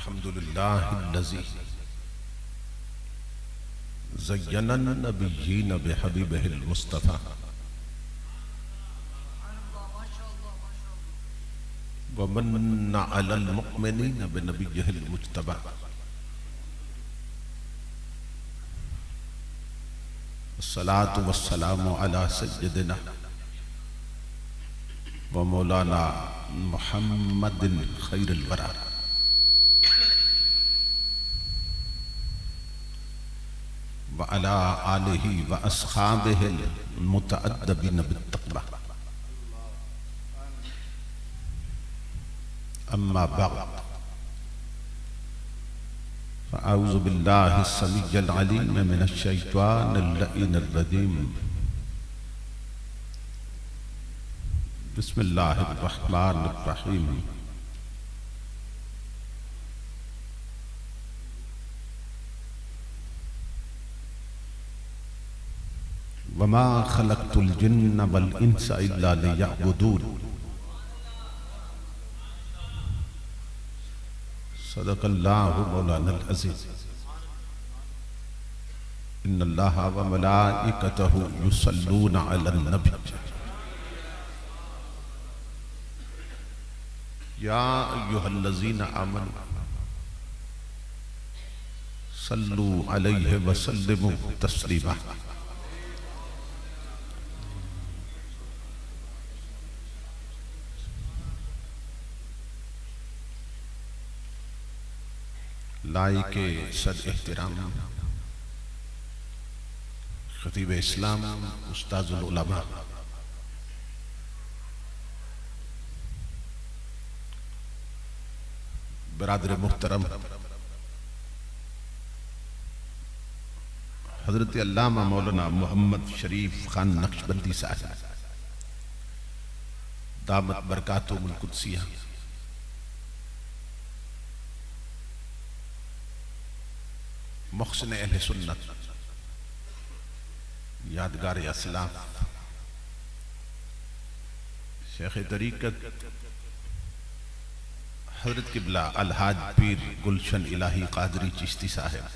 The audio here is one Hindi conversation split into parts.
अल्हम्दुलिल्लाहिल्लज़ी ज़य्यनन नबिय्यीन बिहबीबिहिल मुस्तफ़ा व मन्ना अलल मुअ्मिनीन बिनबिय्यिहिल मुज्तबा अस्सलातु वस्सलामु अला सय्यदिना व मौलाना मुहम्मदिन खैरिल वरा व अला आलिहि व अस्हाबिहिल मुतअद्दिबीन बित्तक़वा अम्मा बअद फ़अऊज़ु बिल्लाहि अस्समीइल अलीम मिनश शैतानिर लईनिर रजीम बिस्मिल्लाहिर रहमानिर रहीम वमा खलक़तुल जिन्ना वल इंसा इल्ला लियअबुदून सदक़ल्लाहु मौलानाल अज़ीज़ इन्नल्लाहा व मलाइकतहु युसल्लूना अलन नबी या अय्युहल्लज़ीना आमनू सल्लू अलैहि व सल्लिमू तस्लीमा। लाइके सद एहतराम खतीब इस्लाम उस्ताजुल उलमा बरादर मुहतरम हजरत अल्लामा मौलाना मोहम्मद शरीफ खान नक्शबंदी साहब दामत बरकातुहुल कुद्सिया, मुहसिन अहले सुन्नत, यादगार अस्लाफ, शेख तरीक़त हजरत किबला अलहाज पीर गुलशन इलाही कादरी चिश्ती साहब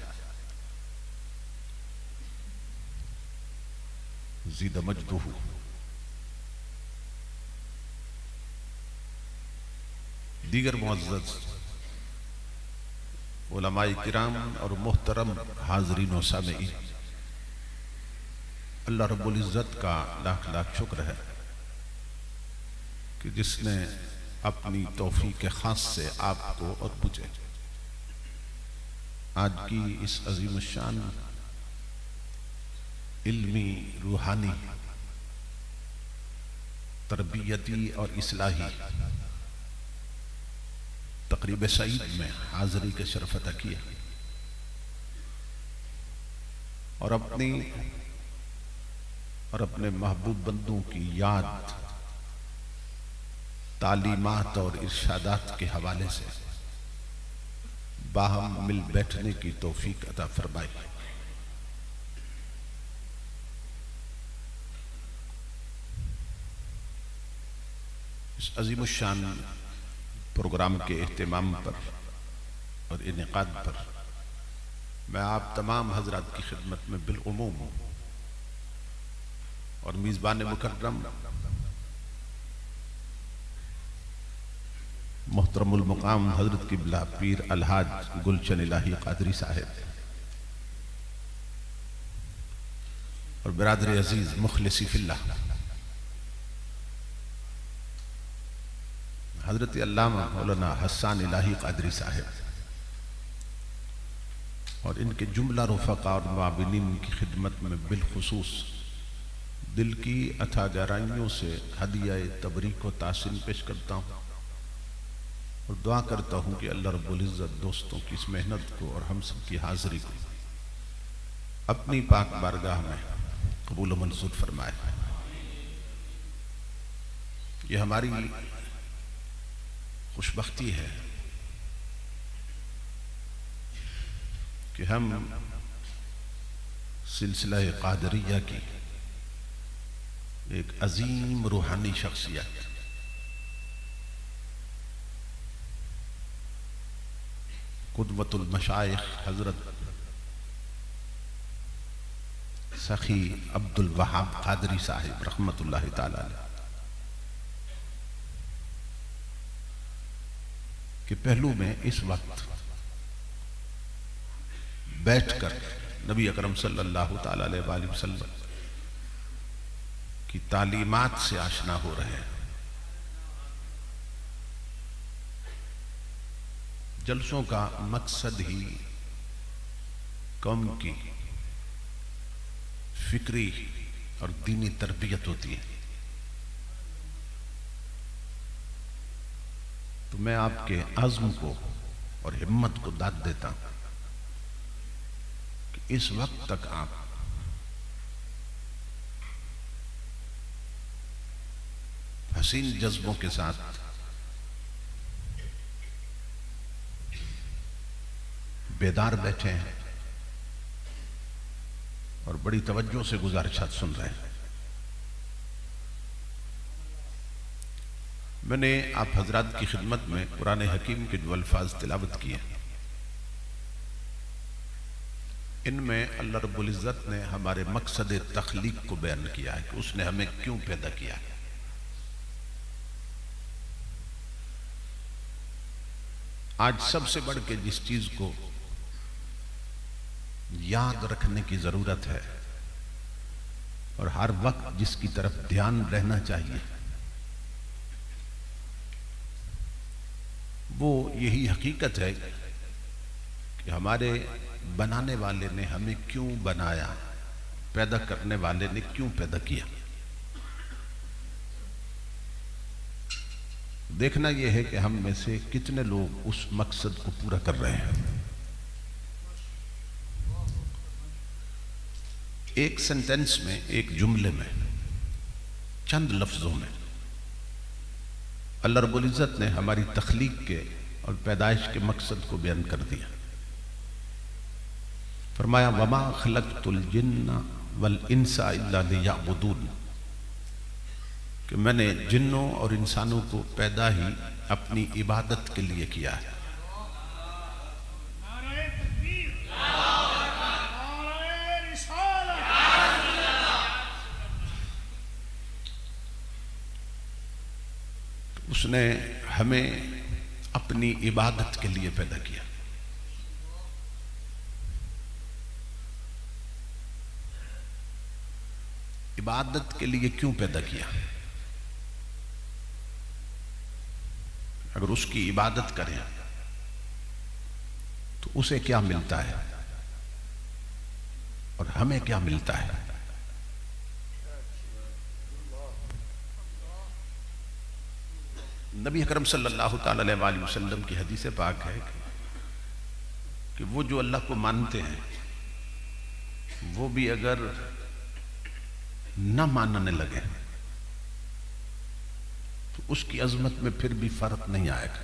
ज़ीद मजदुहु, दीगर मुअज़्ज़ज़ उलमाए किराम और मोहतरम हाज़रीन व सामिईन, अल्लाह रब्बुल इज़्ज़त का लाख लाख शुक्र है कि जिसने अपनी तौफीक खास से आपको और मुझे आज की इस अज़ीम शान इल्मी, रूहानी, तरबियती और इस्लाही तक़रीब सईद में हाज़री के शरफ़ अता किया और अपने महबूब बंदों की याद, तालीमात और इरशादात के हवाले से बाहम मिल बैठने की तौफीक अता फरमाई। इस अज़ीमुश्शान प्रोग्राम के एहतिमाम पर और इनेकाद पर मैं आप तमाम हजरात की खिदमत में बिलउमूम और मीज़बान मुकर्रम मोहतरमुल मुकाम हजरत किबला पीर अलहाज गुलशन इलाही कादरी साहब और बिरादर अजीज मुखलिसी फिल्लाह हजरत अल्लामा मौलाना हसन इलाही कादरी साहब और इनके जुमला रुफ़क़ा और मुआविनीन की खिदमत में बिलखुसूस दिल की अथा गहराइयों से हदिया तबरीक व तासीन पेश करता हूँ और दुआ करता हूँ कि अल्लाह रब्बुल इज़्ज़त दोस्तों की इस मेहनत को और हम सब की हाज़िरी को अपनी पाक बारगाह में कबूल व मंजूर फरमाए। ये हमारी खुशबख्ती है कि हम सिलसिला क़ादरिया की एक अजीम रूहानी शख्सियत कुदवतुल मशाइख हजरत सखी अब्दुल वहाब कादरी साहिब रहमतुल्लाहि ताला अलैह के पहलू में इस वक्त बैठकर नबी अकरम सल्लल्लाहु ताला अलैहि वसल्लम की तालीमात से आशना हो रहे हैं। जलसों का मकसद ही कौम की फिक्री और दीनी तरबियत होती है। तो मैं आपके अज़्म को और हिम्मत को दाद देता हूं कि इस वक्त तक आप हसीन जज्बों के साथ बेदार बैठे हैं और बड़ी तवज्जो से गुजारिशात सुन रहे हैं। मैंने आप हजरात की खिदमत में कुरान हकीम के जो अल्फाज तिलावत किए, इनमें अल्लाह रब्बुल इज़्ज़त ने हमारे मकसद तख्लीक को बयान किया है कि उसने हमें क्यों पैदा किया है। आज सबसे बढ़ के जिस चीज को याद रखने की जरूरत है और हर वक्त जिसकी तरफ ध्यान रहना चाहिए, वो यही हकीकत है कि हमारे बनाने वाले ने हमें क्यों बनाया, पैदा करने वाले ने क्यों पैदा किया। देखना यह है कि हम में से कितने लोग उस मकसद को पूरा कर रहे हैं। एक सेंटेंस में, एक जुमले में, चंद लफ्जों में अल्लाह रब्बुल इज़्ज़त ने हमारी तख्लीक के और पैदाइश के मकसद को बयान कर दिया। फरमाया वमा खलक़तुल जिन्ना वल इंसा इल्ला लियअबुदून, कि मैंने जिन्नों और इंसानों को पैदा ही अपनी इबादत के लिए किया है। तो उसने हमें अपनी इबादत के लिए पैदा किया। इबादत के लिए क्यों पैदा किया? अगर उसकी इबादत करें तो उसे क्या मिलता है और हमें क्या मिलता है। नबी अकरम सल्लल्लाहु ताला अलैहि वसल्लम की हदीस पाक है कि वो जो अल्लाह को मानते हैं वो भी अगर न मानने लगे तो उसकी अजमत में फिर भी फर्क नहीं आएगा।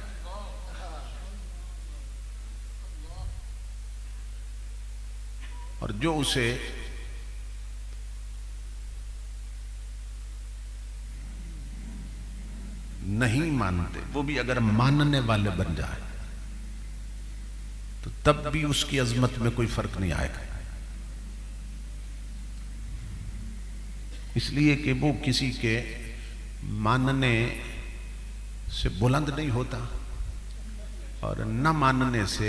और जो उसे नहीं मानते वो भी अगर मानने वाले बन जाए तो तब भी उसकी अजमत में कोई फर्क नहीं आएगा। इसलिए कि वो किसी के मानने से बुलंद नहीं होता और न मानने से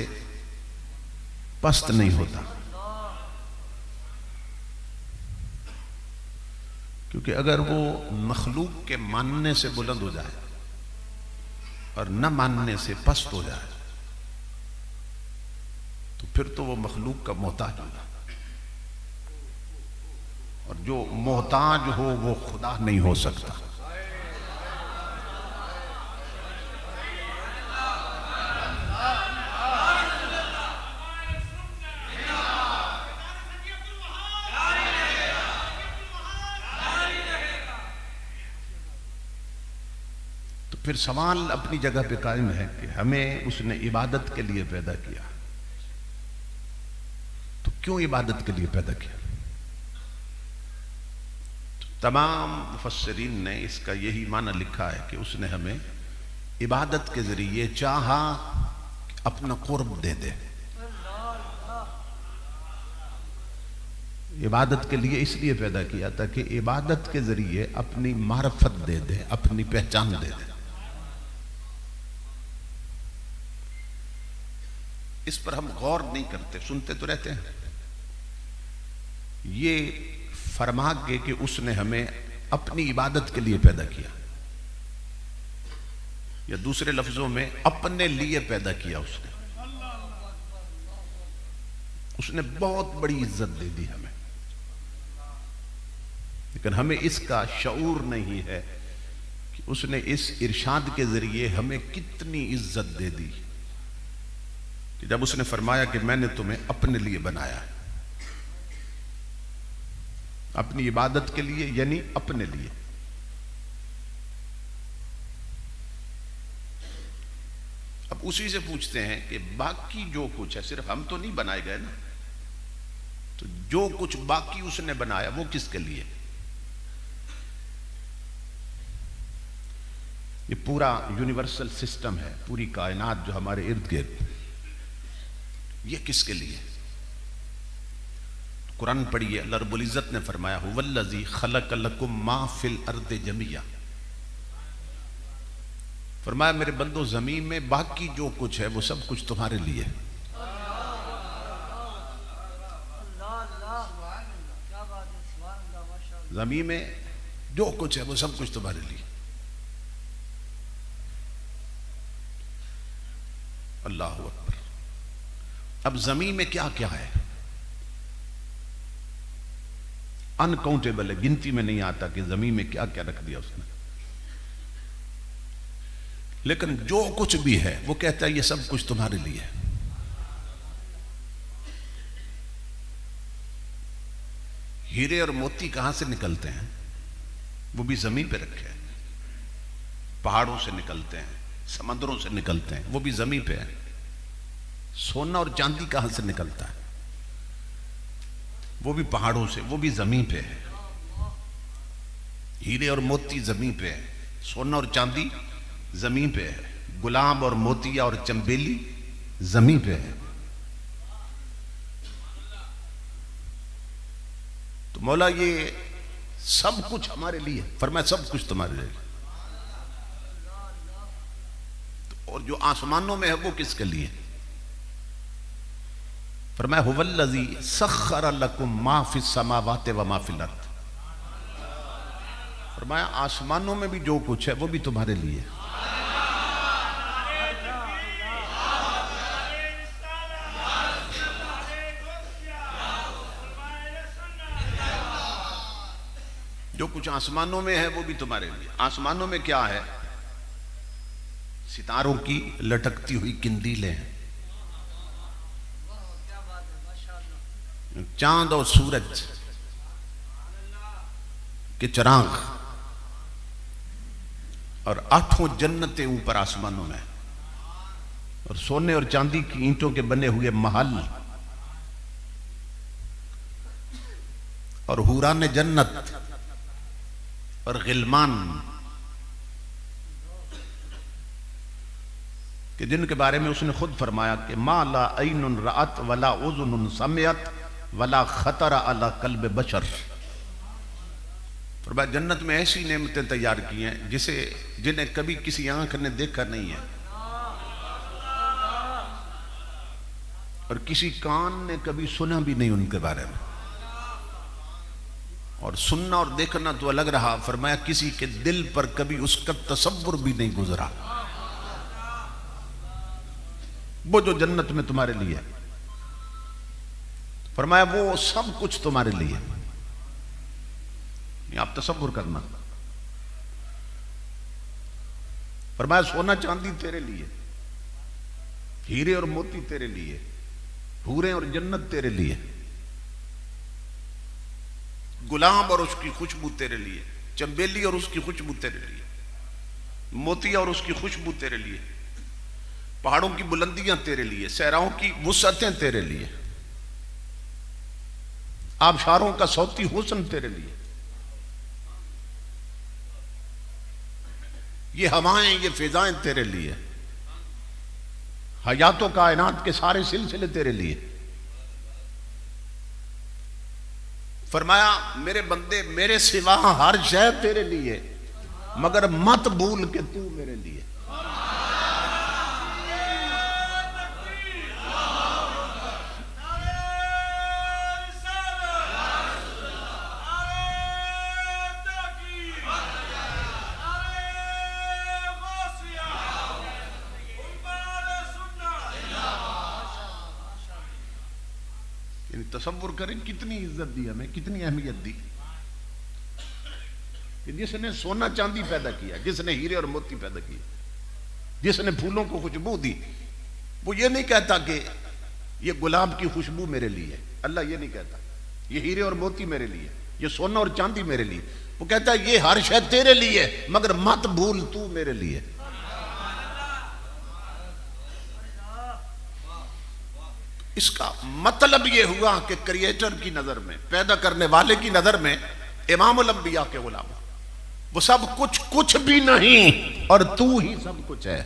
पस्त नहीं होता। क्योंकि अगर वो मखलूक के मानने से बुलंद हो जाए और न मानने से पस्त हो जाए तो फिर तो वो मखलूक का मोहताज होगा, और जो मोहताज हो वो खुदा नहीं हो सकता। तो फिर सवाल अपनी जगह पे कायम है कि हमें उसने इबादत के लिए पैदा किया, तो क्यों इबादत के लिए पैदा किया? तमाम मुफस्सिरीन ने इसका यही माना लिखा है कि उसने हमें इबादत के जरिए चाहा कि अपना कुर्ब दे दे। इबादत के लिए इसलिए पैदा किया ताकि इबादत के जरिए अपनी मार्फत दे दे, अपनी पहचान दे दे। इस पर हम गौर नहीं करते, सुनते तो रहते हैं। ये फरमा के कि उसने हमें अपनी इबादत के लिए पैदा किया, या दूसरे लफ्जों में अपने लिए पैदा किया। उसने बहुत बड़ी इज्जत दे दी हमें, लेकिन हमें इसका शऊर नहीं है कि उसने इस इरशाद के जरिए हमें कितनी इज्जत दे दी कि जब उसने फरमाया कि मैंने तुम्हें अपने लिए बनाया है, अपनी इबादत के लिए, यानी अपने लिए। अब उसी से पूछते हैं कि बाकी जो कुछ है, सिर्फ हम तो नहीं बनाए गए ना, तो जो कुछ बाकी उसने बनाया वो किसके लिए? ये पूरा यूनिवर्सल सिस्टम है, पूरी कायनात जो हमारे इर्द गिर्द, ये किसके लिए? कुरान पढ़िए, अल्लाह रब्बुल इज्जत ने फरमाया हुवल्लज़ी खलक़ लकुम मा फिल अर्दि जमिया। फरमाया मेरे बंदो, जमीन में बाकी जो कुछ है वो सब कुछ तुम्हारे लिए। जमीन में जो कुछ है वो सब कुछ तुम्हारे लिए। अल्लाह अकबर। अब जमीन में क्या क्या है? अनकाउंटेबल है, गिनती में नहीं आता कि जमीन में क्या क्या रख दिया उसने। लेकिन जो कुछ भी है वो कहता है ये सब कुछ तुम्हारे लिए है। हीरे और मोती कहां से निकलते हैं? वो भी जमीन पे रखे हैं। पहाड़ों से निकलते हैं, समंदरों से निकलते हैं, वो भी जमीन पे है। सोना और चांदी कहां से निकलता है? वो भी पहाड़ों से, वो भी जमीन पे है। हीरे और मोती जमीन पे है, सोना और चांदी जमीन पे है, गुलाब और मोतिया और चंबेली जमीन पे है। तो मौला ये सब कुछ हमारे लिए, फरमाया सब कुछ तुम्हारे लिए। और जो आसमानों में है वो किसके लिए? फरमाया हुवल्लज़ी सख्खर लकुम मा फिस समावाति व मा फिल अर्द। फरमाया आसमानों में भी जो कुछ है वो भी तुम्हारे लिए। जो कुछ आसमानों में है वो भी तुम्हारे लिए। आसमानों में क्या है? सितारों की लटकती हुई किंदीलें हैं, चांद और सूरज के चिराग, और 8 जन्नतें ऊपर आसमानों में, और सोने और चांदी की ईंटों के बने हुए महल, और हुरान जन्नत और गिलमान कि जिनके बारे में उसने खुद फरमाया कि मा ला ऐनुन रअत वला उज़ुनुन समिअत वला खतरा अला कल्ब बशर। फरमाया जन्नत में ऐसी नेमतें तैयार की हैं जिन्हें कभी किसी आंख ने देखा नहीं है, और किसी कान ने कभी सुना भी नहीं उनके बारे में। और सुनना और देखना तो अलग रहा, फरमाया किसी के दिल पर कभी उसका तसव्वुर भी नहीं गुजरा। वो जो जन्नत में तुम्हारे लिए है, फरमाया वो सब कुछ तुम्हारे लिए। आप तसव्वुर करना। फरमाया सोना चांदी तेरे लिए, हीरे और मोती तेरे लिए, हूरें और जन्नत तेरे लिए, गुलाब और उसकी खुशबू तेरे लिए, चंबेली और उसकी खुशबू तेरे लिए, मोती और उसकी खुशबू तेरे लिए, पहाड़ों की बुलंदियां तेरे लिए, सहराओं की वुसअतें तेरे लिए, आबशारों का सौती हुस्न तेरे लिए, ये हवाएं, ये फिजाएं तेरे लिए, हयातो कायनात के सारे सिलसिले तेरे लिए। फरमाया मेरे बंदे मेरे सिवा हर शय तेरे लिए, मगर मत भूल के तू मेरे लिए। तसव्वुर करें कितनी इज्जत दी हमें, कितनी अहमियत दी कि जिसने सोना चांदी पैदा किया, जिसने हीरे और मोती पैदा किए, जिसने फूलों को खुशबू दी, वो ये नहीं कहता कि ये गुलाब की खुशबू मेरे लिए, अल्लाह ये नहीं कहता ये हीरे और मोती मेरे लिए, ये सोना और चांदी मेरे लिए। वो कहता है ये हर शय तेरे लिए, मगर मत भूल तू मेरे लिए। इसका मतलब यह हुआ कि क्रिएटर की नजर में, पैदा करने वाले की नजर में इमामुल अंबिया के गुलाम, वो सब कुछ कुछ भी नहीं और तू ही सब कुछ है।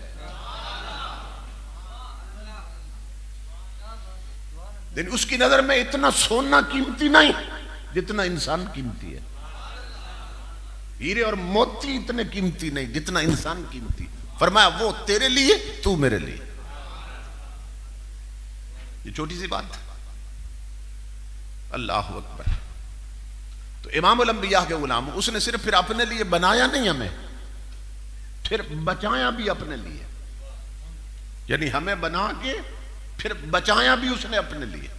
लेकिन उसकी नजर में इतना सोना कीमती नहीं जितना इंसान कीमती है, हीरे और मोती इतने कीमती नहीं जितना इंसान कीमती। फरमाया वो तेरे लिए तू मेरे लिए। ये छोटी सी बात, अल्लाह अकबर। तो इमामुल अंबिया के गुलाम, उसने सिर्फ फिर अपने लिए बनाया नहीं हमें, फिर बचाया भी अपने लिए। यानी हमें बना के फिर बचाया भी उसने अपने लिए।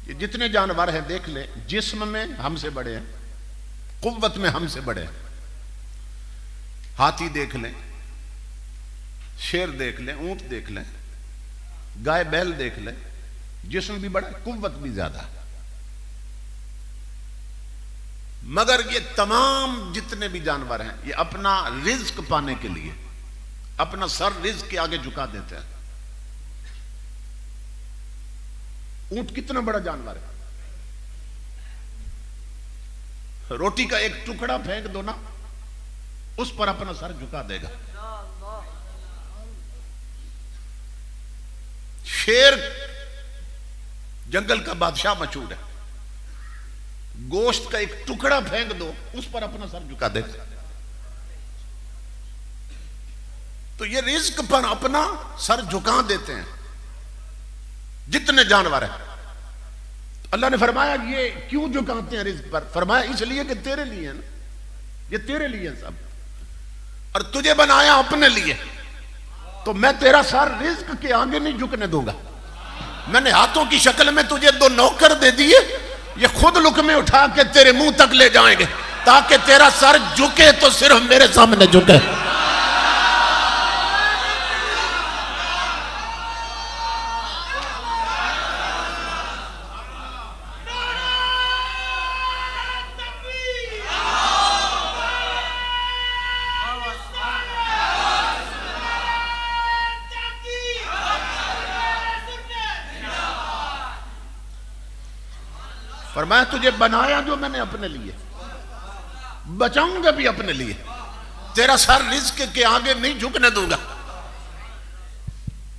ये जितने जानवर हैं देख ले, जिस्म में हमसे बड़े हैं, कुव्वत में हमसे बड़े हैं। हाथी देख लें, शेर देख लें, ऊंट देख लें, गाय बैल देख लें, जिस्म भी बड़ा, कुव्वत भी ज्यादा। मगर ये तमाम जितने भी जानवर हैं ये अपना रिज्क पाने के लिए अपना सर रिज्क के आगे झुका देते हैं। ऊंट कितना बड़ा जानवर है, रोटी का एक टुकड़ा फेंक दो ना, उस पर अपना सर झुका देगा। शेर जंगल का बादशाह मशहूर है, गोश्त का एक टुकड़ा फेंक दो, उस पर अपना सर झुका देगा। तो ये रिज्क पर अपना सर झुका देते हैं जितने जानवर हैं। अल्लाह ने फरमाया ये क्यों झुकाते हैं रिज्क पर? फरमाया इसलिए कि तेरे लिए है ना, ये तेरे लिए है सब, और तुझे बनाया अपने लिए। तो मैं तेरा सर रिज्क के आगे नहीं झुकने दूंगा। मैंने हाथों की शक्ल में तुझे दो नौकर दे दिए, ये खुद लुकमे उठा के तेरे मुंह तक ले जाएंगे, ताकि तेरा सर झुके तो सिर्फ मेरे सामने झुके। और मैं तुझे बनाया जो मैंने अपने लिए, बचाऊंगा भी अपने लिए। तेरा सर रिज्क के आगे नहीं झुकने दूंगा।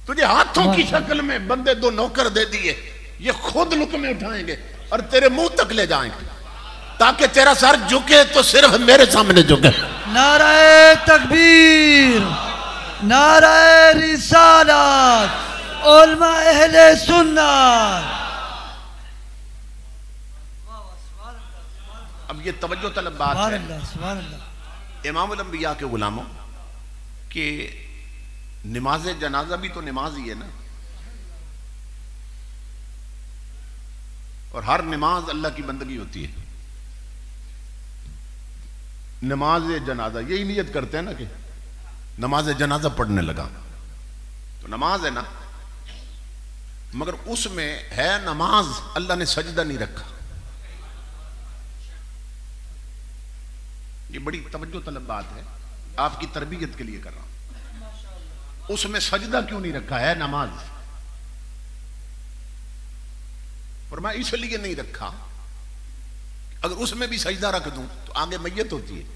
तुझे हाथों की शक्ल में बंदे दो नौकर दे दिए, ये खुद लुकमे उठाएंगे और तेरे मुंह तक ले जाएंगे, ताकि तेरा सर झुके तो सिर्फ मेरे सामने झुके। नाराए तकबीर, नाराए रिसालत, उलमा अहले सुन्नत। अब ये तवज्जो तलब बात है इमामुल अंबिया के गुलामों कि नमाज जनाजा भी तो नमाज ही है ना, और हर नमाज अल्लाह की बंदगी होती है। नमाज जनाजा यही नियत करते हैं ना कि नमाज जनाजा पढ़ने लगा, तो नमाज है ना, मगर उसमें है नमाज, अल्लाह ने सजदा नहीं रखा। ये बड़ी तवज्जो तलब बात है, आपकी तरबियत के लिए कर रहा हूं। उसमें सजदा क्यों नहीं रखा है? नमाज। और मैं इसलिए नहीं रखा, अगर उसमें भी सजदा रख दूं तो आगे मैयत होती है,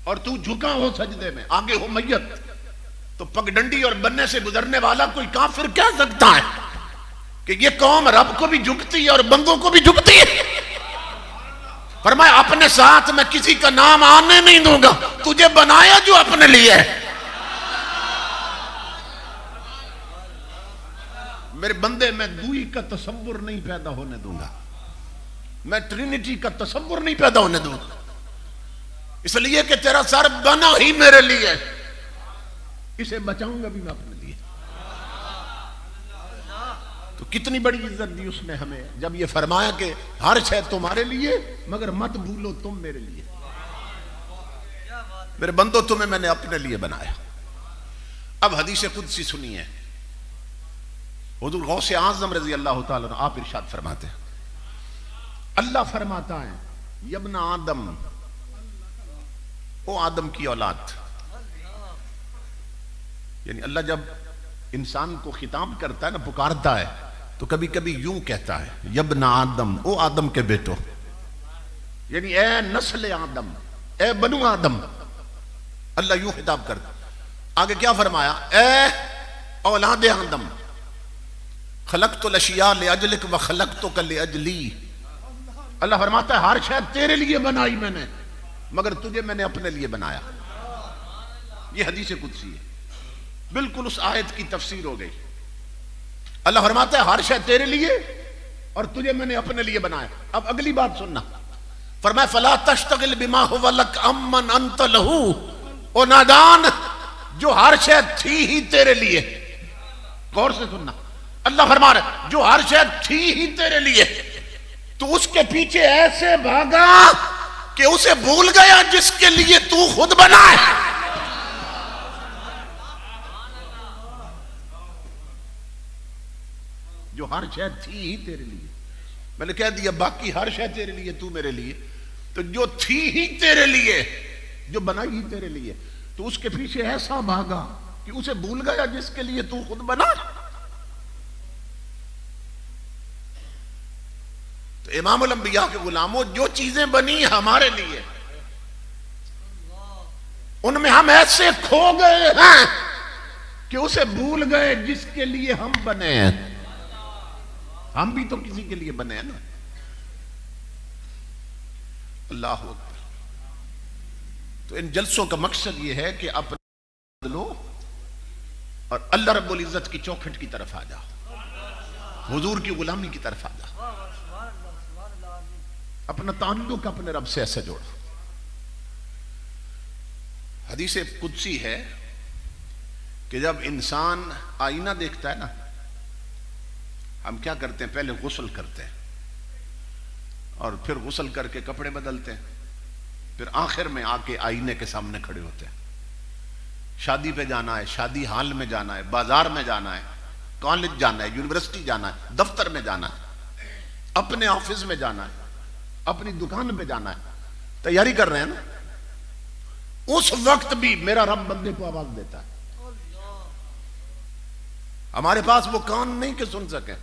और तू झुका हो सजदे में, आगे हो मैयत, तो पगडंडी और बनने से गुजरने वाला कोई काफिर कह सकता है कि ये कौम रब को भी झुकती है और बंदों को भी झुकती है? फरमाया अपने साथ मैं किसी का नाम आने नहीं दूंगा, तुझे बनाया जो अपने लिए है। मेरे बंदे, मैं दुई का तसव्वुर नहीं पैदा होने दूंगा, मैं ट्रिनिटी का तसव्वुर नहीं पैदा होने दूंगा, इसलिए कि तेरा सर बना ही मेरे लिए, इसे बचाऊंगा भी मैं अपने लिए। तो कितनी बड़ी इज्जत दी उसने हमें जब ये फरमाया कि हर शय तुम्हारे लिए मगर मत भूलो तुम मेरे लिए। मेरे बंदो, तुम्हें मैंने अपने लिए बनाया। अब हदीस कुदसी सुनिए, हुजूर गौसे आज़म रज़ी अल्लाह ताला अन्हु आप इरशाद फरमाते हैं, अल्लाह फरमाता है यब्ना आदम, ओ आदम की औलाद, यानी अल्लाह जब इंसान को खिताब करता है ना, पुकारता है, तो कभी कभी यूं कहता है यब्ना आदम, ओ आदम के बेटो, यानी ए नस्ल आदम, ए बनु आदम, अल्लाह यूं खिताब करता। आगे क्या फरमाया, ए औलाद आदम, खलक़तुल अशिया लिअजलिक व खलक़तुका लिअजली। अल्लाह फरमाता है हर शय तेरे लिए बनाई मैंने, मगर तुझे मैंने अपने लिए बनाया। ये हदीस कुदसी है, बिल्कुल उस आयत की तफसीर हो गई। अल्लाह फरमाता है हर शय तेरे लिए और तुझे मैंने अपने लिए बनाया। अब अगली बात सुनना, फरमाया फला तश्तगिल बिमा हुवा लक अम्मन अंत लहू, ओ नादान, जो हर शय थी ही तेरे लिए। गौर से सुनना, अल्लाह फरमा रहा जो हर शय थी ही तेरे लिए, तो उसके पीछे ऐसे भागा कि उसे भूल गया जिसके लिए तू खुद बना है। जो हर शय थी ही तेरे लिए, मैंने कह दिया बाकी हर शय तेरे लिए, तू मेरे लिए, तो जो थी ही तेरे लिए, जो बनाई ही तेरे लिए, तो उसके पीछे ऐसा भागा कि उसे भूल गया जिसके लिए तू खुद बना। तो इमामुल अंबिया के गुलामों, जो चीजें बनी हमारे लिए, उनमें हम ऐसे खो गए हैं कि उसे भूल गए जिसके लिए हम बने हैं। हम भी तो किसी के लिए बने हैं ना। अल्लाह अकबर। तो इन जलसों का मकसद यह है कि आप लो और अल्लाह रब्बुल इज्जत की चौखट की तरफ आ जाओ, हुजूर की गुलामी की तरफ आ जाओ, अपना ताल्लुक अपने रब से ऐसे जोड़ो। हदीस कुदसी है कि जब इंसान आईना देखता है ना, हम क्या करते हैं, पहले गुस्ल करते हैं और फिर गुस्ल करके कपड़े बदलते हैं, फिर आखिर में आके आईने के सामने खड़े होते हैं। शादी पे जाना है, शादी हाल में जाना है, बाजार में जाना है, कॉलेज जाना है, यूनिवर्सिटी जाना है, दफ्तर में जाना है, अपने ऑफिस में जाना है, अपनी दुकान पे जाना है, तैयारी कर रहे हैं ना, उस वक्त भी मेरा रब बंदे को आवाज देता है। हमारे पास वो कान नहीं कि सुन सके,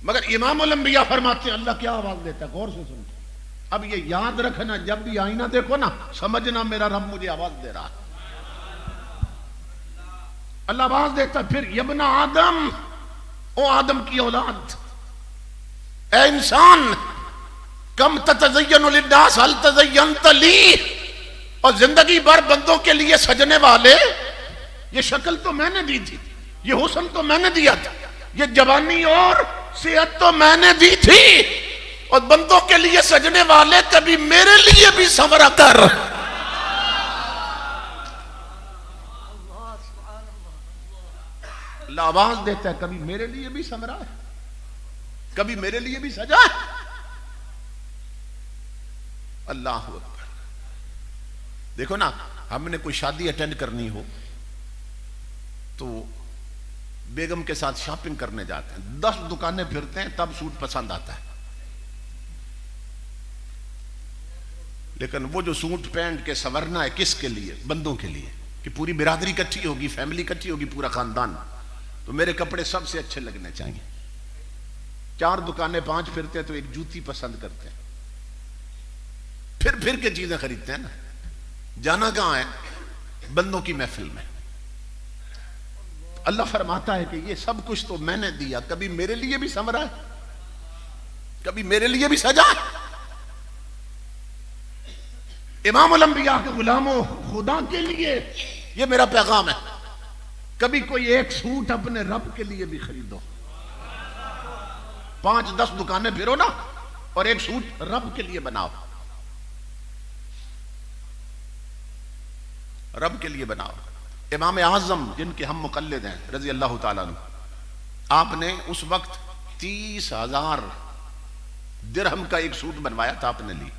मगर इमामुल अंबिया फरमाते हैं अल्लाह क्या आवाज देता है, गौर से सुन। अब ये याद रखना, जब भी आईना देखो ना, समझना मेरा रब मुझे आवाज दे रहा है। अल्लाह आवाज देता, फिर यब्ना आदम, ओ आदम की औलाद, ए इंसान, कम ततज़य्यनु लिन्नास हल तज़य्यनत ली, और जिंदगी भर बंदों के लिए सजने वाले, ये शक्ल तो मैंने दी थी, ये हुस्न तो मैंने दिया था, ये जवानी और सेहत तो मैंने दी थी, और बंदों के लिए सजने वाले कभी मेरे लिए भी संवरा कर। आवाज देता है कभी मेरे लिए भी संवरा है, कभी मेरे लिए भी सजा है। अल्लाह अकबर। देखो ना, हमने कोई शादी अटेंड करनी हो तो बेगम के साथ शॉपिंग करने जाते हैं, 10 दुकानें फिरते हैं, तब सूट पसंद आता है। लेकिन वो जो सूट पहन के संवरना है किसके लिए, बंदों के लिए, कि पूरी बिरादरी इकट्ठी होगी, फैमिली इकट्ठी होगी, पूरा खानदान, तो मेरे कपड़े सबसे अच्छे लगने चाहिए। 4 दुकानें 5 फिरते हैं तो एक जूती पसंद करते हैं, फिर के चीजें खरीदते हैं ना। जाना कहां है? बंदों की महफिल में। अल्लाह फरमाता है कि ये सब कुछ तो मैंने दिया, कभी मेरे लिए भी समरा है, कभी मेरे लिए भी सजा है। इमामुल अंबिया के गुलामों, खुदा के लिए ये मेरा पैगाम है, कभी कोई एक सूट अपने रब के लिए भी खरीदो। 5-10 दुकानें फिरो ना और एक सूट रब के लिए बनाओ, रब के लिए बनाओ। इमाम आजम जिनके हम मुकल्लिद हैं रजी अल्लाह ताला अन्हु, आपने उस वक्त 30,000 दिरहम का एक सूट बनवाया था अपने लिए,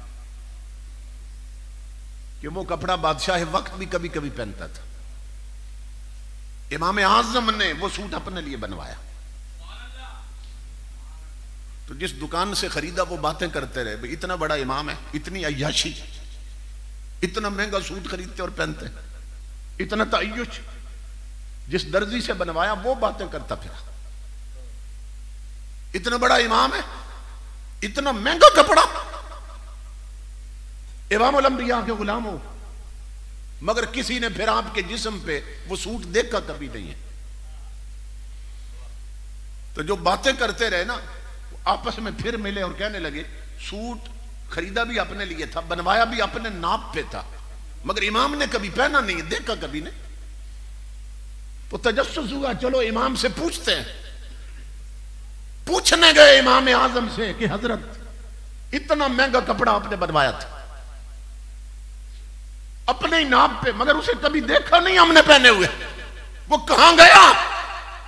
कि वो कपड़ा बादशाह वक्त भी कभी कभी पहनता था। इमाम आजम ने वो सूट अपने लिए बनवाया। तो जिस दुकान से खरीदा वो बातें करते रहे, भाई इतना बड़ा इमाम है, इतनी अय्याशी, इतना महंगा सूट खरीदते और पहनते, इतना तअय्युश। जिस दर्जी से बनवाया वो बातें करता फिरा, इतना बड़ा इमाम है, इतना महंगा कपड़ा। इमामुल अंबिया के गुलामों, मगर किसी ने फिर आपके जिस्म पे वो सूट देखा कभी नहीं है। तो जो बातें करते रहे ना, आपस में फिर मिले और कहने लगे सूट खरीदा भी अपने लिए था, बनवाया भी अपने नाप पे था, मगर इमाम ने कभी पहना नहीं, देखा कभी नहीं। तो तजस्सुस हुआ, चलो इमाम से पूछते हैं। पूछने गए इमाम आजम से कि हजरत इतना महंगा कपड़ा आपने बनवाया था अपने ही नाप पे, मगर उसे कभी देखा नहीं हमने पहने हुए, वो कहां गया?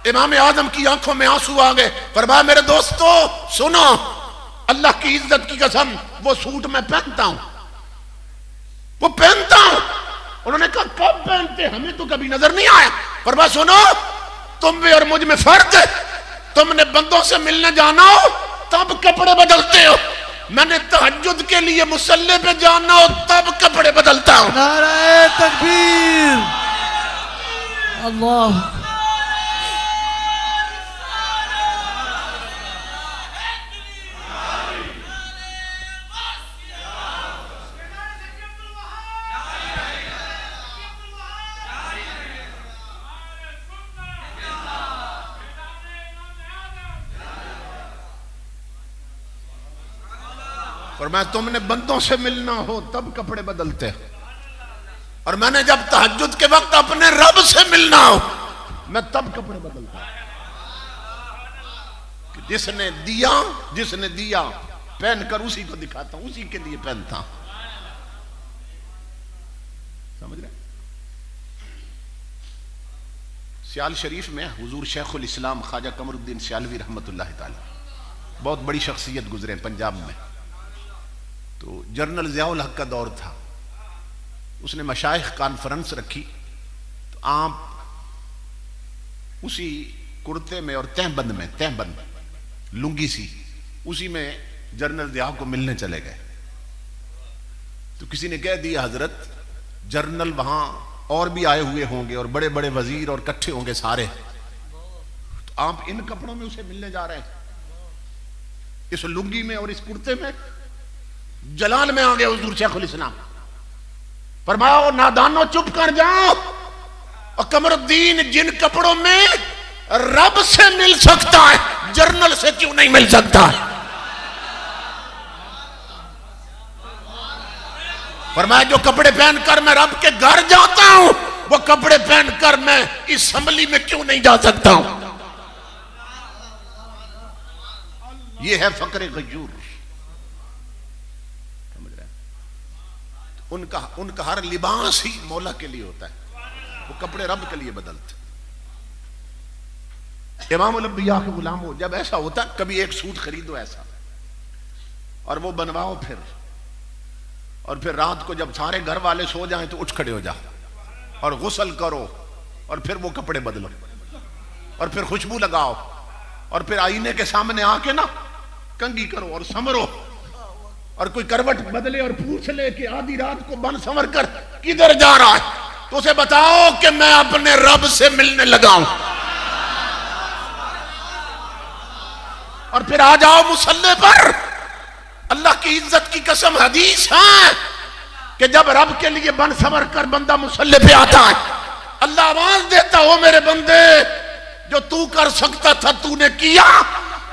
इमाम आजम की आंखों में आंसू आ गए। फरमाया मेरे दोस्तों सुनो, अल्लाह की इज्जत की कसम, वो सूट मैं पहनता हूं, वो पहनता हूं। उन्होंने कहा कब पहनते? हमें तो कभी नजर नहीं आया। फरमाया सुनो, तुम भी और मुझ में फर्क है, तुमने बंदों से मिलने जाना हो तब कपड़े बदलते हो, मैंने तहज्जुद के लिए मुसल्ले पे जाना हो तब कपड़े बदलता हूं। नारे तकबीर, अल्लाह। और मैं तुमने बंदों से मिलना हो तब कपड़े बदलते हो, और मैंने जब तहज्जुद के वक्त अपने रब से मिलना हो मैं तब कपड़े बदलता हूं। जिसने दिया पहनकर उसी को दिखाता हूं, उसी के लिए पहनता हूं। समझ रहे? सियाल शरीफ में हुजूर शेखुल इस्लाम ख्वाजा कमरुद्दीन सियालवी रहमतुल्लाह ताला, बहुत बड़ी शख्सियत गुजरे पंजाब में। तो जनरल ज़ियाउल हक का दौर था, उसने मशाइख कॉन्फ्रेंस रखी, तो आप उसी कुर्ते में और तहबंद लुंगी सी, उसी में जनरल ज़िया को मिलने चले गए। तो किसी ने कह दिया हजरत जनरल वहां और भी आए हुए होंगे और बड़े बड़े वजीर और इकट्ठे होंगे सारे, तो आप इन कपड़ों में उसे मिलने जा रहे हैं, इस लुंगी में और इस कुर्ते में। जलाल में आ गए हुजूर शेखुल इस्लाम, फरमाया नादानो चुप कर जाओ, और कमरुद्दीन जिन कपड़ों में रब से मिल सकता है जर्नल से क्यों नहीं मिल सकता है? फरमाया जो कपड़े पहनकर मैं रब के घर जाता हूं वो कपड़े पहनकर मैं असेंबली में क्यों नहीं जा सकता हूं? ये है फकरे गयूर। उनका हर लिबास ही मौला के लिए होता है, वो कपड़े रब के लिए बदलते। इमामुल अंबिया के गुलामों, जब ऐसा होता कभी एक सूट खरीदो ऐसा और वो बनवाओ फिर, और फिर रात को जब सारे घर वाले सो जाएं तो उठ खड़े हो जाओ और गुस्ल करो और फिर वो कपड़े बदलो और फिर खुशबू लगाओ और फिर आईने के सामने आके ना कंघी करो और समरो, और कोई करवट बदले और पूछ ले कि आधी रात को बन संवर कर किधर जा रहा है, तो उसे बताओ कि मैं अपने रब से मिलने लगा हूं, और फिर आ जाओ मुसल्ले पर। अल्लाह की इज्जत की कसम हदीस है, कि जब रब के लिए बन सवर कर बंदा मुसल्ले पे आता है, अल्लाह आवाज देता हो मेरे बंदे, जो तू कर सकता था तूने किया,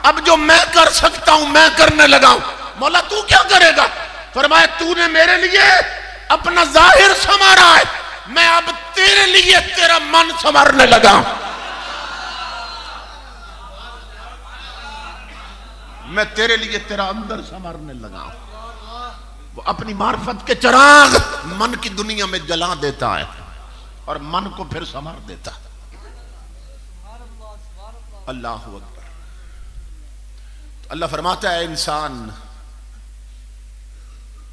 अब जो मैं कर सकता हूं मैं करने लगा हूं। मौला तू क्या करेगा? फरमाया तूने मेरे लिए अपना जाहिर संवारा है, मैं अब तेरे लिए तेरा मन संवारने लगा हूं। मैं तेरे लिए तेरा अंदर संवारने लगा हूं। वो अपनी मार्फत के चिराग मन की दुनिया में जला देता है और मन को फिर संवार देता। अल्लाह अकबर। तो अल्लाह फरमाता है इंसान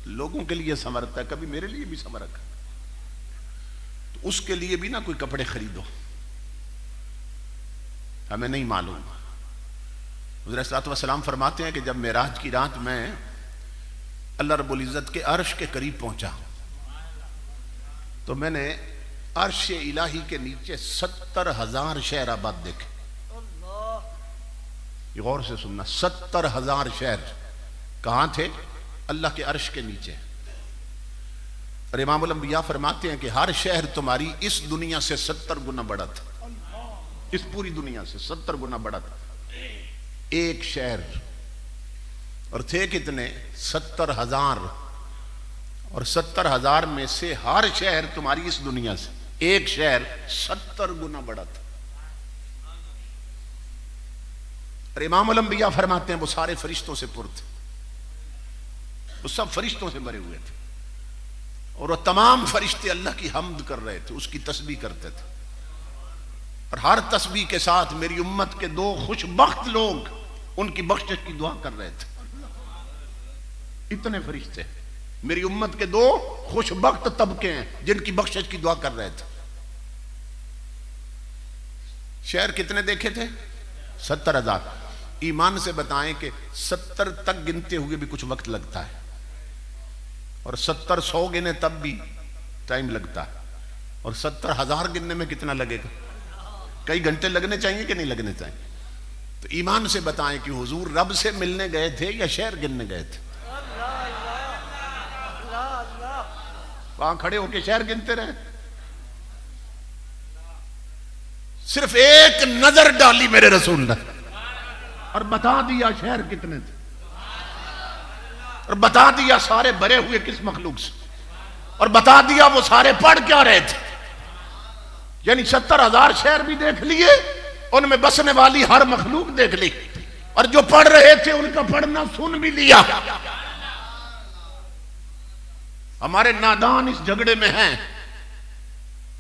लोगों के लिए संवरता है, कभी मेरे लिए भी संवर कर। तो उसके लिए भी ना कोई कपड़े खरीदो, हमें नहीं मालूम। हुज़ूर सल्लल्लाहु अलैहि वसल्लम फरमाते हैं कि जब मेराज की रात में अल्लाह रब्बुल इज़्ज़त के अर्श के करीब पहुंचा तो मैंने अर्श इलाही के नीचे 70,000 शहर आबाद देखे। गौर से सुनना, 70,000 शहर कहां थे? अल्लाह के अर्श के नीचे। और इमामुल अंबिया फरमाते हैं कि हर शहर तुम्हारी इस दुनिया से 70 गुना बड़ा था, इस पूरी दुनिया से 70 गुना बड़ा था एक शहर। और थे कितने? 70,000। और 70,000 में से हर शहर तुम्हारी इस दुनिया से एक शहर 70 गुना बड़ा था। और इमामुल अंबिया फरमाते हैं वो सारे फरिश्तों से पुर थे, वो सब फरिश्तों से भरे हुए थे। और वो तमाम फरिश्ते अल्लाह की हम्द कर रहे थे, उसकी तस्बीह करते थे। और हर तस्बीह के साथ मेरी उम्मत के दो खुशबख्त लोग उनकी बख्शिश की दुआ कर रहे थे। इतने फरिश्ते मेरी उम्मत के दो खुशबख्त तबके हैं जिनकी बख्शिश की दुआ कर रहे थे। शहर कितने देखे थे? 70,000। ईमान से बताएं कि 70 तक गिनते हुए भी कुछ वक्त लगता है, और 70 100 गिने तब भी टाइम लगता है, और 70,000 गिनने में कितना लगेगा? कई घंटे लगने चाहिए कि नहीं लगने चाहिए? तो ईमान से बताएं कि हुजूर रब से मिलने गए थे या शहर गिनने गए थे? वहां खड़े होके शहर गिनते रहे? सिर्फ एक नजर डाली मेरे रसूल ने और बता दिया शहर कितने थे, और बता दिया सारे भरे हुए किस मखलूक से, और बता दिया वो सारे पढ़ क्या रहे थे। यानी 70,000 शहर भी देख लिए, उनमें बसने वाली हर मखलूक देख ली, और जो पढ़ रहे थे उनका पढ़ना सुन भी लिया। हमारे नादान इस झगड़े में हैं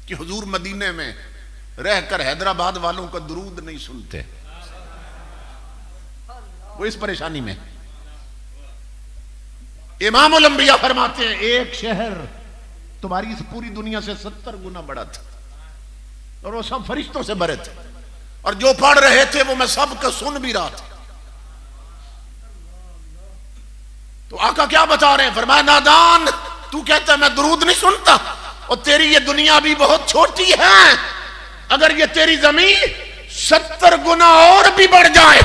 कि हुजूर मदीने में रहकर हैदराबाद वालों का दुरूद नहीं सुनते, वो इस परेशानी में। इमामुल अंबिया फरमाते हैं एक शहर तुम्हारी इस पूरी दुनिया से 70 गुना बड़ा था, और वो सब फरिश्तों से भरे थे, और जो पढ़ रहे थे वो मैं सबका सुन भी रहा था। तो आका क्या बता रहे हैं? फरमाया नादान, तू कहता है मैं दुरूद नहीं सुनता, और तेरी ये दुनिया भी बहुत छोटी है। अगर ये तेरी जमीन 70 गुना और भी बढ़ जाए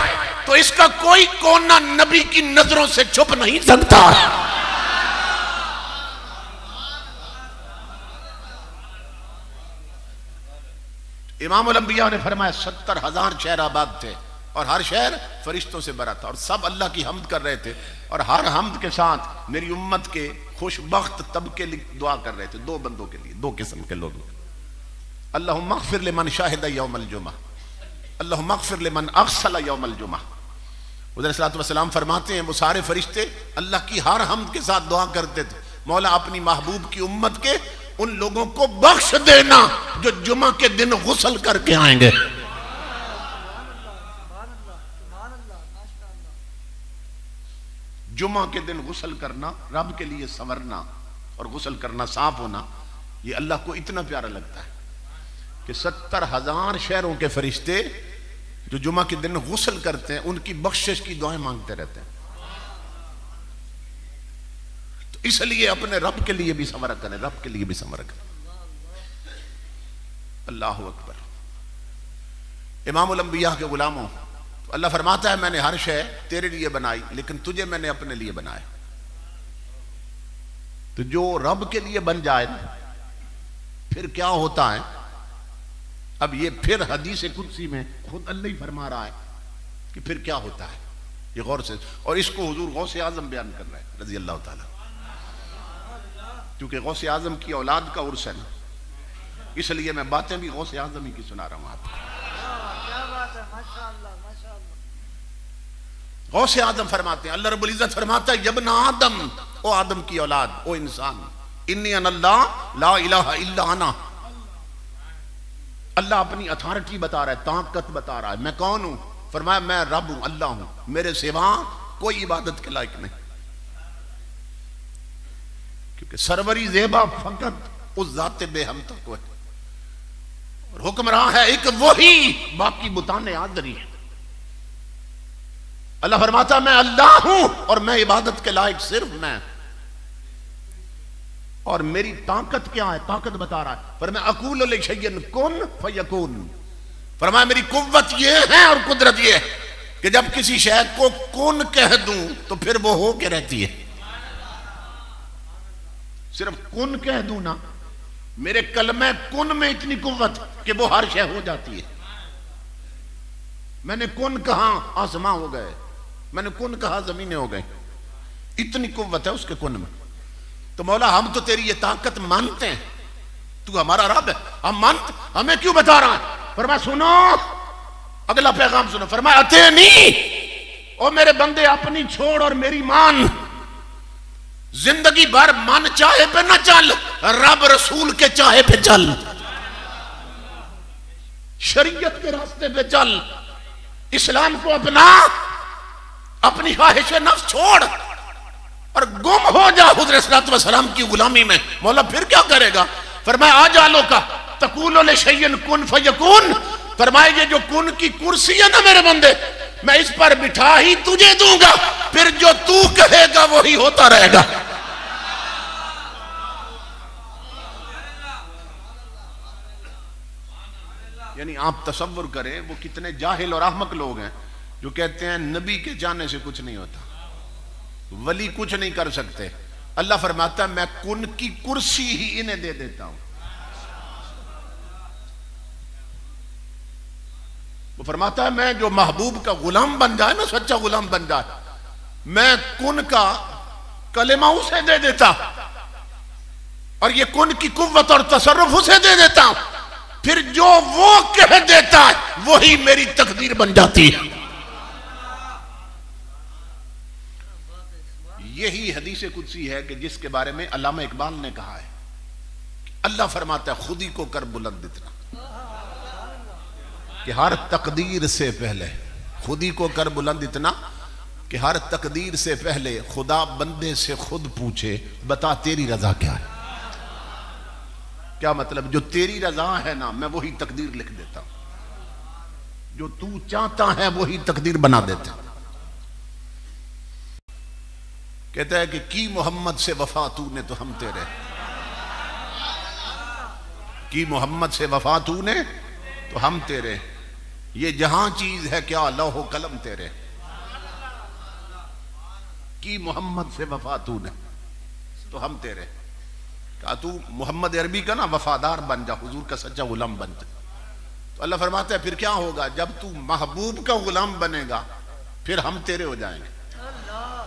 तो इसका कोई कोना नबी की नजरों से छुप नहीं सकता। इमामुल अंबिया ने फरमाया 70,000 शहर आबाद थे, और हर शहर फरिश्तों से भरा था, और सब अल्लाह की हम्द कर रहे थे, और हर हम्द के साथ मेरी उम्मत के खुशबख्त तबके दुआ कर रहे थे। दो बंदों के लिए, दो किस्म के लोग। अल्लाहुम्मा अग़फ़िर लिमन शाहिदा यौमल जुमा, अल्लाहुम्मा अग़फ़िर लिमन अग़सल यौमल जुमा। हुज़ूर सल्लल्लाहु अलैहि वसल्लम फरमाते हैं वो सारे फरिश्ते अल्लाह की हर हम्द के साथ दुआ करते थे, मौला अपनी महबूब की उम्मत के उन लोगों को बख्श देना जो जुमा के दिन गुस्ल करके आएंगे। जुमा के दिन गुस्ल करना, रब के लिए संवरना और गुस्ल करना, साफ होना, ये अल्लाह को इतना प्यारा लगता है कि 70,000 शहरों के फरिश्ते जो जुमा के दिन गुस्ल करते हैं उनकी बख्शिश की दुआएं मांगते रहते हैं। तो इसलिए अपने रब के लिए भी संवरा करें, रब के लिए भी संवरा करें। अल्लाह अकबर। इमामुल अंबिया के गुलामों, तो अल्लाह फरमाता है मैंने हर शय तेरे लिए बनाई, लेकिन तुझे मैंने अपने लिए बनाया। तो जो रब के लिए बन जाए ना, फिर क्या होता है। अब ये फिर हदीस कुदसी में खुद अल्लाह ही फरमा रहा है कि फिर क्या होता है, ये गौर से। और इसको हुजूर गौसे आजम बयान कर रहे हैं रजी अल्लाह ताला, क्योंकि गौसे आजम की औलाद का उर्स है ना, इसलिए मैं बातें भी गौसे आजम ही की सुना रहा हूं आपको। गौसे आजम फरमाते हैं, अल्लाह रब्बुल इज्जत फरमाता है, यब्न आदम, ओ आदम की औलाद, ओ इंसान, इन्नी अनल्लाह ला इलाहा इल्ला अना। अल्लाह अपनी अथॉरिटी बता रहा है, ताकत बता रहा है, मैं कौन हूं। फरमाया मैं रब हूं, अल्लाह हूं, मेरे सिवा कोई इबादत के लायक नहीं। क्योंकि सरवरी ज़ेबा फकत उस जाते बेहम तक है, और हुक्म रहा है एक वही, बाकी बुताने आदरी है। अल्लाह फरमाता मैं अल्लाह हूं और मैं इबादत के लायक सिर्फ मैं। और मेरी ताकत क्या है, ताकत बता रहा है, पर मैं अकूल लिशैइन कुन फयकून। फरमाया मेरी कुव्वत ये है और कुदरत ये है कि जब किसी शय को कुन कह दूं तो फिर वो हो के रहती है। सिर्फ कुन कह दूं ना, मेरे कलमे कुन में इतनी कुव्वत कि वो हर शय हो जाती है। मैंने कुन कहा आसमां हो गए, मैंने कुन कहा जमीनें हो गई, इतनी कुव्वत है उसके कुन में। तो मौला हम तो तेरी ये ताकत मानते हैं, तू हमारा रब है, हम मानते, हमें क्यों बता रहा है। फरमाया सुनो, अगला पैगाम सुनो। फरमाया अतेनी, ओ मेरे बंदे अपनी छोड़ और मेरी मान। जिंदगी भर मन चाहे पे न चल, रब रसूल के चाहे पे चल, शरीयत के रास्ते पे चल, इस्लाम को अपना, अपनी ख्वाहिश नफ्स छोड़ और गुम हो जा हुज़ूर सल्लल्लाहु अलैहि वसल्लम की गुलामी में। मौला फिर क्या करेगा। फरमाया आ जालो का तकूलो लिशैइन कुन फयकून। फरमाया ये जो कुन की कुर्सी है ना मेरे बंदे, मैं इस पर बिठा ही तुझे दूंगा, फिर जो तू कहेगा वही होता रहेगा। यानी आप तसव्वुर करें वो कितने जाहिल और अहमक लोग हैं जो कहते हैं नबी के जाने से कुछ नहीं होता, वली कुछ नहीं कर सकते। अल्लाह फरमाता है मैं कुन की कुर्सी ही इन्हें दे देता हूं। वो फरमाता है मैं जो महबूब का गुलाम बन जाए ना, सच्चा गुलाम बन जाए, मैं कुन का कलेमा उसे दे देता और ये कुन की कुव्वत और तसर्रुफ उसे दे देता हूं, फिर जो वो कह देता है वही मेरी तकदीर बन जाती है। यही हदीस कुदसी है कि जिसके बारे में अल्लामा इकबाल ने कहा है, अल्लाह फरमाता है खुद ही को कर बुलंद इतना कि हर तकदीर से पहले, खुद ही को कर बुलंद इतना कि हर तकदीर से पहले खुदा बंदे से खुद पूछे बता तेरी रजा क्या है। क्या मतलब, जो तेरी रजा है ना मैं वही तकदीर लिख देता हूं, जो तू चाहता है वही तकदीर बना देता। कहता है कि की मोहम्मद से वफा तूने तो हम तेरे, की मोहम्मद से वफा तूने तो हम तेरे, ये जहां चीज है क्या लौहो कलम तेरे। की मोहम्मद से वफा तूने तो हम तेरे, कहा तू मोहम्मद अरबी का ना वफादार बन जा, हुजूर का सच्चा गुलाम बन जा। तो अल्लाह फरमाता है फिर क्या होगा, जब तू महबूब का गुलाम बनेगा फिर हम तेरे हो जाएंगे,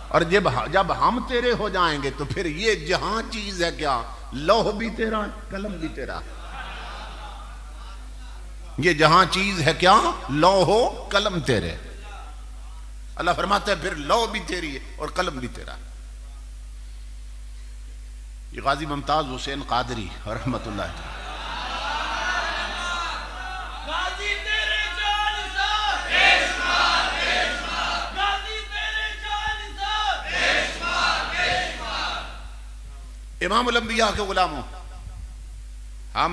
और जब हम तेरे हो जाएंगे तो फिर ये जहां चीज है क्या लौह भी तेरा कलम भी तेरा, ये जहां चीज है क्या लौहो कलम तेरे। अल्लाह फरमाता है फिर लौह भी तेरी है और कलम भी तेरा। ये गाजी मुमताज हुसैन कादरी रहमतुल्लाह, इमामुल अंबिया के गुलामों, हम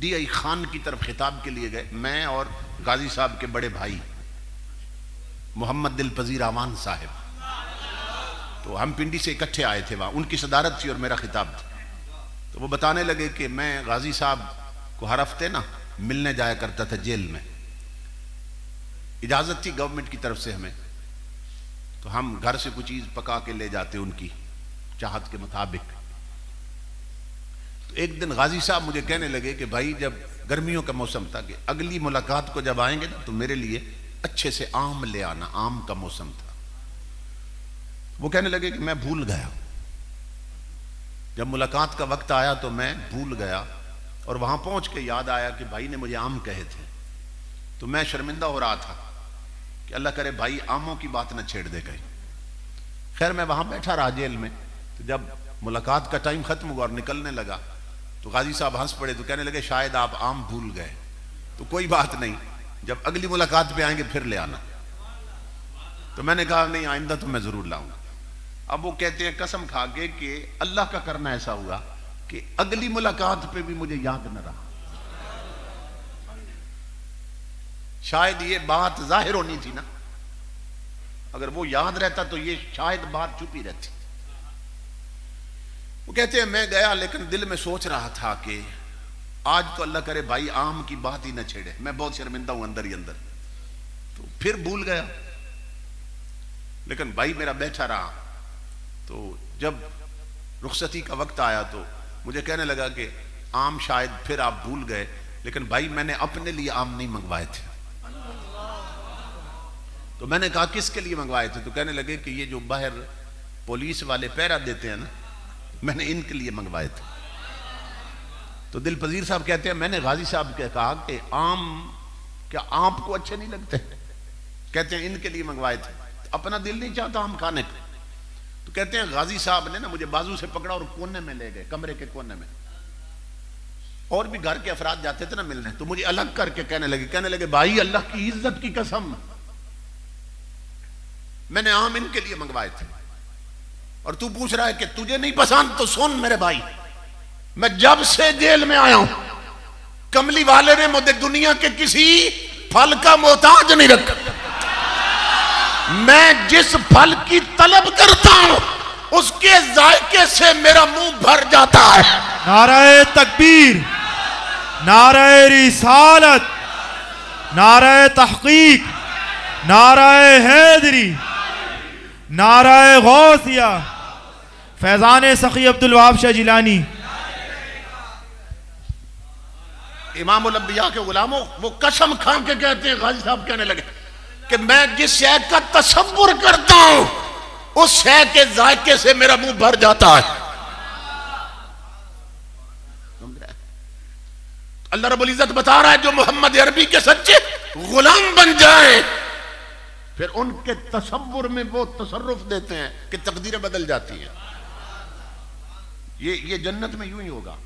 DI खान की तरफ खिताब के लिए गए, मैं और गाजी साहब के बड़े भाई मोहम्मद दिल पजीर आवान साहब। तो हम पिंडी से इकट्ठे आए थे, वहां उनकी सदारत थी और मेरा खिताब था। तो वो बताने लगे कि मैं गाजी साहब को हर हफ्ते ना मिलने जाया करता था जेल में, इजाजत थी गवर्नमेंट की तरफ से हमें, तो हम घर से कुछ चीज पका के ले जाते उनकी, चाहत के मुताबिक। तो एक दिन गाजी साहब मुझे कहने लगे कि भाई जब गर्मियों का मौसम था कि अगली मुलाकात को जब आएंगे ना तो मेरे लिए अच्छे से आम ले आना, आम का मौसम था। वो कहने लगे कि मैं भूल गया, जब मुलाकात का वक्त आया तो मैं भूल गया और वहां पहुंच के याद आया कि भाई ने मुझे आम कहे थे। तो मैं शर्मिंदा हो रहा था कि अल्लाह करे भाई आमों की बात न छेड़ दे कहीं। खैर मैं वहां बैठा रहा जेल में। तो जब मुलाकात का टाइम खत्म हुआ और निकलने लगा तो गाजी साहब हंस पड़े, तो कहने लगे शायद आप आम भूल गए, तो कोई बात नहीं, जब अगली मुलाकात पे आएंगे फिर ले आना। तो मैंने कहा नहीं, आइंदा तो मैं जरूर लाऊंगा। अब वो कहते हैं कसम खा के कि अल्लाह का करना ऐसा हुआ कि अगली मुलाकात पे भी मुझे याद न रहा। शायद ये बात जाहिर होनी थी ना, अगर वो याद रहता तो ये शायद बात छुपी रहती। वो कहते हैं मैं गया लेकिन दिल में सोच रहा था कि आज तो अल्लाह करे भाई आम की बात ही न छेड़े, मैं बहुत शर्मिंदा हूं अंदर ही अंदर। तो फिर भूल गया, लेकिन भाई मेरा बैठा रहा। तो जब रुखसती का वक्त आया तो मुझे कहने लगा कि आम शायद फिर आप भूल गए, लेकिन भाई मैंने अपने लिए आम नहीं मंगवाए थे। तो मैंने कहा किसके लिए मंगवाए थे? तो कहने लगे कि ये जो बाहर पुलिस वाले पहरा देते हैं ना, मैंने इनके लिए मंगवाए थे। तो दिल पजीर साहब कहते हैं मैंने गाजी साहब के कहा कि आम क्या आपको अच्छे नहीं लगते? कहते हैं इनके लिए मंगवाए थे, तो अपना दिल नहीं चाहता आम खाने को। तो कहते हैं गाजी साहब ने ना मुझे बाजू से पकड़ा और कोने में ले गए, कमरे के कोने में। और भी घर के अफराद जाते थे ना मिलने, तो मुझे अलग करके कहने लगे भाई अल्लाह की इज्जत की कसम, मैंने आम इनके लिए मंगवाए थे और तू पूछ रहा है कि तुझे नहीं पसंद। तो सुन मेरे भाई, मैं जब से जेल में आया हूं कमली वाले ने मुझे दुनिया के किसी फल का मोहताज नहीं रखा। मैं जिस फल की तलब करता हूं उसके जायके से मेरा मुंह भर जाता है। नाराए तकबीर, नाराए रिसालत, नाराए तहकीक, नाराए हैदरी, नाराए गौसिया, फैजान सखी अब्दुल वहाब शाह जिलानी। इमामुल अंबिया के गुलामों, वो कसम खा के कहते हैं, गाजी साहब कहने लगे कि मैं जिस शय का तसव्वुर करता हूं उस शय के जायके से मेरा मुंह भर जाता है। अल्लाह रब्बुल इज्जत बता रहा है जो मोहम्मद अरबी के सच्चे गुलाम बन जाएं फिर उनके तसव्वुर में वो तसर्रुफ देते हैं कि तकदीरें बदल जाती हैं। ये जन्नत में यूं ही होगा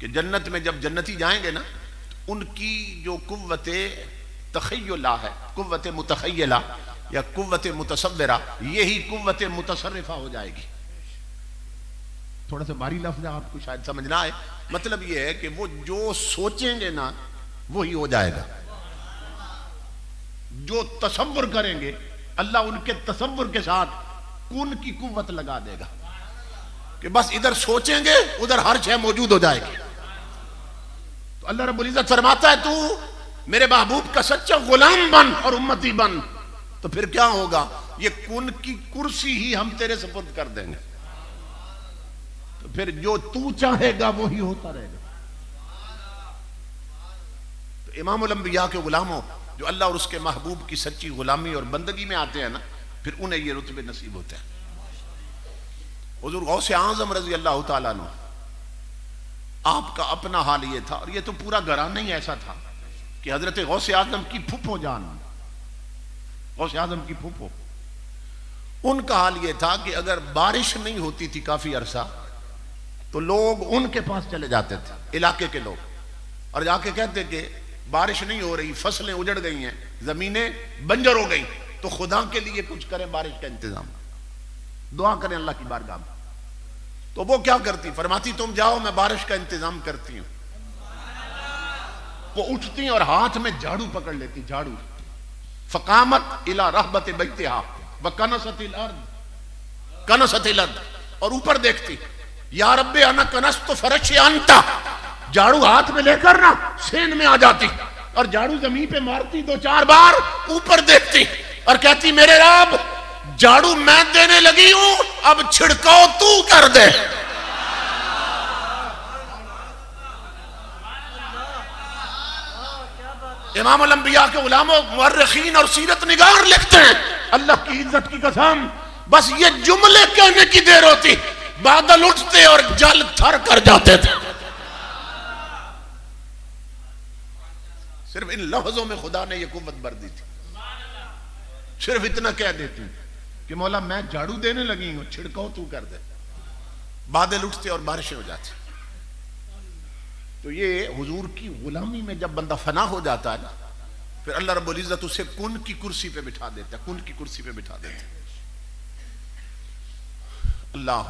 कि जन्नत में जब जन्नती जाएंगे ना, उनकी जो कुव्वते तखय्युला है, कुव्वते मुतखय्यला या कुव्वते मुतसव्विरा, यही कुव्वते मुतसर्रिफा हो जाएगी। थोड़ा सा भारी लफ्ज़ है, आपको शायद समझ ना आए। मतलब ये है कि वो जो सोचेंगे ना वही हो जाएगा, जो तसव्वुर करेंगे अल्लाह उनके तसव्वुर के साथ कून की कुव्वत लगा देगा कि बस इधर सोचेंगे उधर हर शय मौजूद हो जाएगी। तो अल्लाह रब्बुल इज्जत फरमाता है तू मेरे महबूब का सच्चा गुलाम बन और उम्मती बन, तो फिर क्या होगा? ये कून की कुर्सी ही हम तेरे सुपुर्द कर देंगे, तो फिर जो तू चाहेगा वही होता रहेगा। तो इमामुल अंबिया के गुलामों जो अल्लाह और उसके महबूब की सच्ची गुलामी और बंदगी में आते हैं ना, फिर उन्हें ये रुतबे नसीब होते हैं। हुजूर गौसे आज़म रज़ी अल्लाह ताला अन्हु, आपका अपना हाल ये था, और ये तो पूरा घराना ही ऐसा था कि हजरत गौसे आज़म की फूफो जान, गौसे आज़म की फूफो, उनका हाल ये था कि अगर बारिश नहीं होती थी काफी अरसा तो लोग उनके पास चले जाते थे, इलाके के लोग, और जाके कहते कि बारिश नहीं हो रही, फसलें उजड़ गई हैं, जमीनें बंजर हो गई, तो खुदा के लिए कुछ करें, बारिश का इंतजाम, दुआ करें अल्लाह की बारगाह में। तो वो क्या करती, फरमाती तुम जाओ मैं बारिश का इंतजाम करती हूं। वो उठती और हाथ में झाड़ू पकड़ लेती, झाड़ू, फकामत इला रहबत बैतिहा व कनसतिल अर्द, कनसतिल अर्द, और ऊपर देखती, या रब्बे अना कनस्तु फरश अंता, झाड़ू हाथ में लेकर ना सेन में आ जाती और झाड़ू जमीन पे मारती 2-4 बार, ऊपर देखती और कहती मेरे रब झाड़ू मैं देने लगी हूं अब छिड़काव तू कर दे। इमाम अल अंबिया के उलामा मुअर्रिखीन और सीरत निगार लिखते हैं, अल्लाह की इज्जत की कसम, बस ये जुमले कहने की देर होती, बादल उठते और जल थर कर जाते थे। सिर्फ इन लफ्जों में खुदा ने ये कुव्वत भर दी थी। सिर्फ इतना कह देती कि मौला मैं झाड़ू देने लगी हूं, छिड़काव तू कर दे, बादल उठते और बारिशें हो जाती। तो ये हुजूर की गुलामी में जब बंदा फना हो जाता है ना, फिर अल्लाह रब्बुल इज्जत उसे कुन की कुर्सी पे बिठा देता है, कुन की कुर्सी पे बिठा देता है। अल्लाह